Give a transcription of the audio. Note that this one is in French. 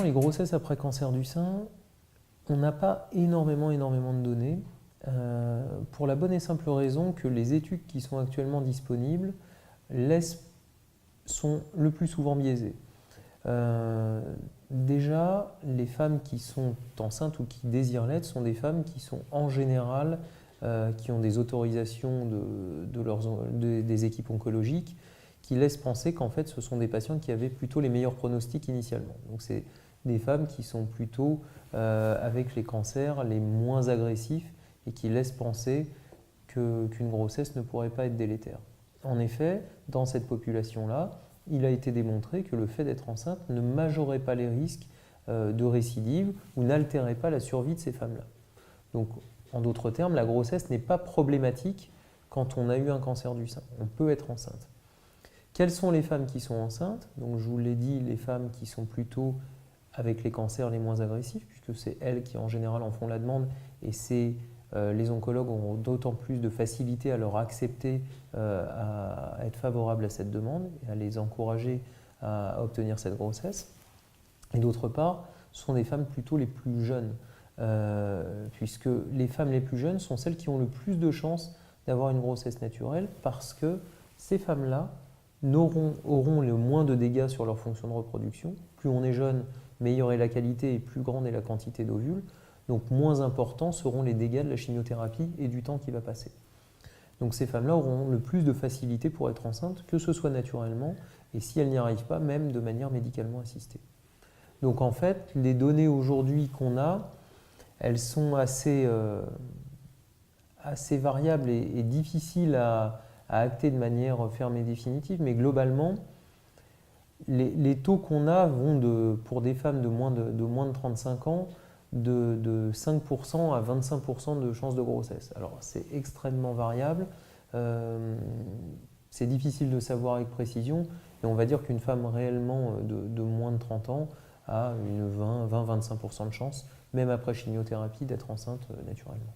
Les grossesses après cancer du sein, on n'a pas énormément de données, pour la bonne et simple raison que les études qui sont actuellement disponibles sont le plus souvent biaisées. Déjà, les femmes qui sont enceintes ou qui désirent l'être sont des femmes qui sont en général, qui ont des autorisations des équipes oncologiques qui laissent penser qu'en fait ce sont des patientes qui avaient plutôt les meilleurs pronostics initialement. Donc c'est des femmes qui sont plutôt avec les cancers les moins agressifs et qui laissent penser qu'une grossesse ne pourrait pas être délétère. En effet, dans cette population-là, il a été démontré que le fait d'être enceinte ne majorait pas les risques de récidive ou n'altérait pas la survie de ces femmes-là. Donc, en d'autres termes, la grossesse n'est pas problématique quand on a eu un cancer du sein. On peut être enceinte. Quelles sont les femmes qui sont enceintes? Donc, je vous l'ai dit, les femmes qui sont plutôt avec les cancers les moins agressifs, puisque c'est elles qui en général en font la demande et les oncologues ont d'autant plus de facilité à leur accepter, à être favorables à cette demande et à les encourager à obtenir cette grossesse. Et d'autre part, ce sont des femmes plutôt les plus jeunes, puisque les femmes les plus jeunes sont celles qui ont le plus de chances d'avoir une grossesse naturelle parce que ces femmes-là auront le moins de dégâts sur leur fonction de reproduction. Plus on est jeune, meilleure est la qualité et plus grande est la quantité d'ovules. Donc moins importants seront les dégâts de la chimiothérapie et du temps qui va passer. Donc ces femmes-là auront le plus de facilité pour être enceintes, que ce soit naturellement et si elles n'y arrivent pas, même de manière médicalement assistée. Donc en fait, les données aujourd'hui qu'on a, elles sont assez variables et difficiles à acter de manière ferme et définitive, mais globalement, les taux qu'on a vont pour des femmes de moins de 35 ans de 5% à 25% de chances de grossesse. Alors c'est extrêmement variable, c'est difficile de savoir avec précision, mais on va dire qu'une femme réellement de moins de 30 ans a une 20-25% de chance, même après chimiothérapie, d'être enceinte naturellement.